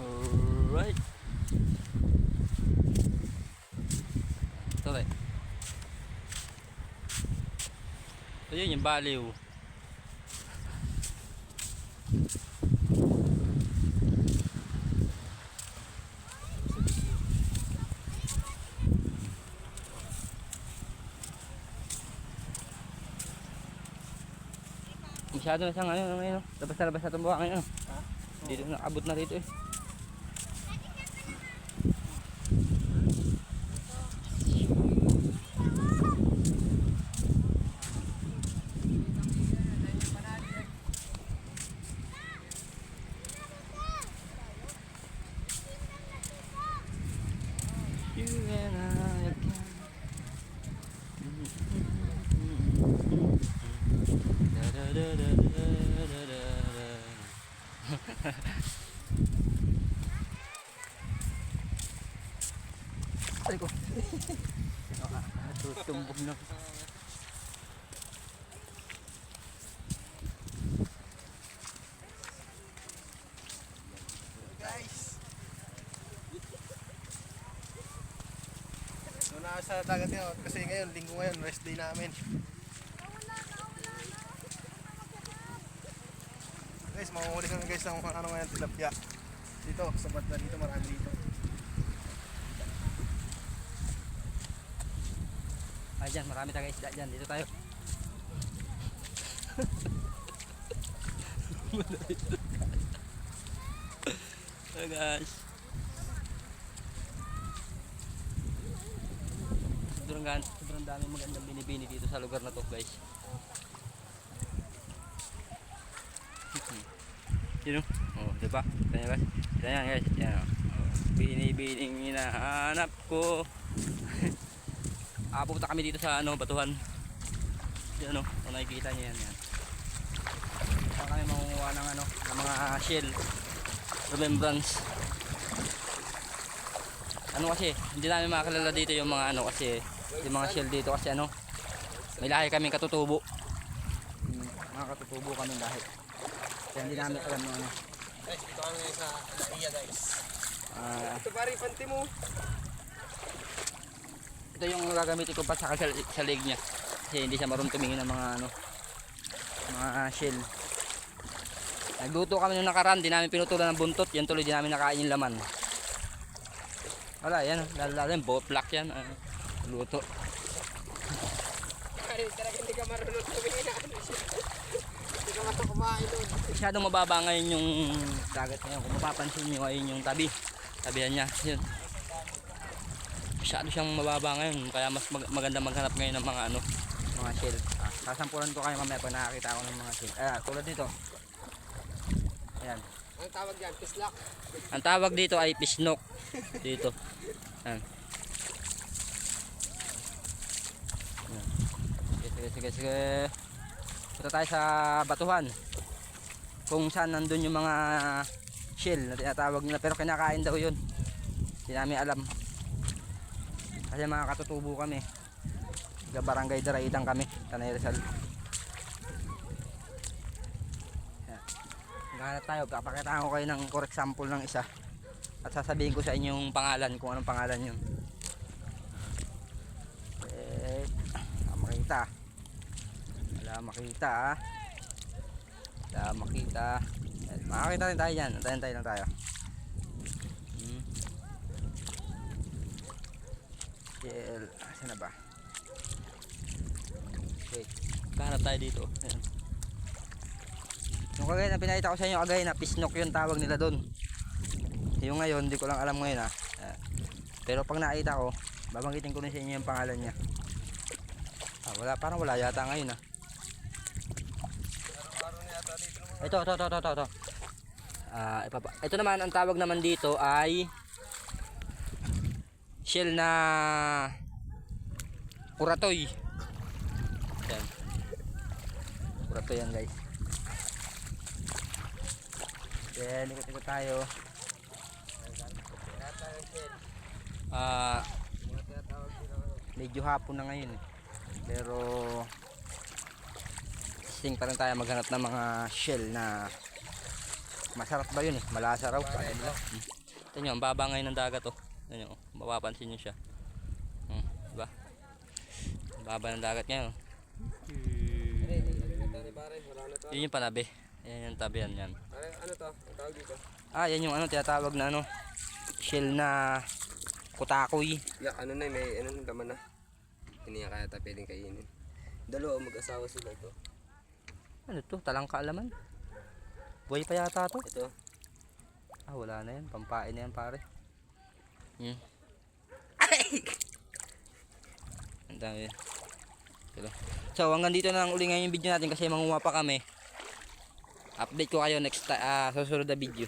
Alright. Ito tayo. So yun yung baliw. Masyado na siyang ano ngayon. Labas na itong buha ngayon. Dito na abot na dito eh. You and I again. Da da da da da da da. Ay ko. Tutumbog na. Guys, so nasa dagat yun kasi ngayon, linggo ngayon, rest day namin. Guys, mahuhuli kami guys ng ano ngayon, tilapia. Dito, sa banda dito, marami dito. Ay dyan, marami tayo isda dyan. Dito tayo. Hey guys. Sobrang dami magandang binibini dito sa lugar na to guys. Yun o. Oh, diba? Kanya guys. Kanya guys. Yan o. Binibining hinahanap ko. Pupunta kami dito sa ano, batuhan. Yan o. Kung nakikita niyo yan. Yan. Saan kami mangunguha ng ano, ng mga shell. Remembrance. Ano kasi, hindi namin makakilala dito yung mga ano kasi, yung mga shell dito kasi ano, may lahi kaming katutubo. Mga katutubo kami lahi. Kaya hindi namin alam no ano. Guys, dito kami ngayon sa Alaiya guys. Ito pari, panty mo. Ito yung gagamitin ko pa sa leg niya. Kasi hindi siya marunong tumingin ng mga ano, mga shell. Nagluto kami nung nakaraan, di namin pinutulan ng buntot. Yan tuloy, di namin nakain yung laman. Wala, yan. Lalo yung botlak yan. Luto. Talaga hindi ka marunong tumingin na ano siya. Hindi ka masok kumain doon. Masyadong mababa ngayon yung dagat ngayon. Kung mapapansin nyo, ayun yung tabi. Tabihan niya. Yun. Masyado siyang mababa ngayon. Kaya mas maganda maghanap ngayon ng mga ano, mga shell. Sasampulan ko kayo mamaya pag nakakita ako ng mga shell. Tulad nito. Ayan. Ang tawag yan, pislak. Ang tawag dito ay pisnok. Dito. Ayan. Sige. Punta tayo sa batuhan. Kung saan nandun yung mga shell na tinatawag nila. Pero kinakain daw yun. Hindi namin alam. Kasi mga katutubo kami. Sa Barangay Daraitan kami. Tanay Rizal. Maghanap tayo. Papakitaan ko kayo ng correct sample ng isa. At sasabihin ko sa inyo yung pangalan. Kung anong pangalan yun. Makita. Wala makita. Makakita rin tayo dyan. Antayin lang tayo. Saan na ba? Okay. Kahanap tayo dito. Ayan. Yung kagaya na pinakita ko sa inyo kagaya na pisnok yung tawag nila doon. Yung ngayon, hindi ko lang alam ngayon ha. Pero pag nakita ko, babanggitin ko rin sa inyo yung pangalan niya. Wala, parang wala yata ngayon ha. Ito. Ito naman, ang tawag naman dito ay shell na kuratoy. Yan. Kuratoy yan guys. Then, ikot-ikot tayo. Medyo hapon na ngayon eh. Pero sing pa rin tayo maghanap ng mga shell na Masarap ba yun eh? Malasa raw. Kaya nila. Ito nyo, ang baba ngayon ng dagat oh. Ito nyo, mapapansin nyo siya. Diba? Ang baba ng dagat ngayon. Yun yung panabi. Yan yung tabi yan. Ano to? Ang tawag dito? Yan yung ano, tinatawag na ano, shell na kutakoy. Yeah, ano na may ano nang laman na. Hindi niya kaya pwedeng kainin. Dalawa mag-asawa sila to. Ano to? Talangka alaman? Buhay pa yata to? Ito. Wala na yan. Pampain na yan pare. Ang dami yan. So hanggang dito na lang uli ngayon yung video natin kasi manguha pa kami. Update ko kayo next susunod na video.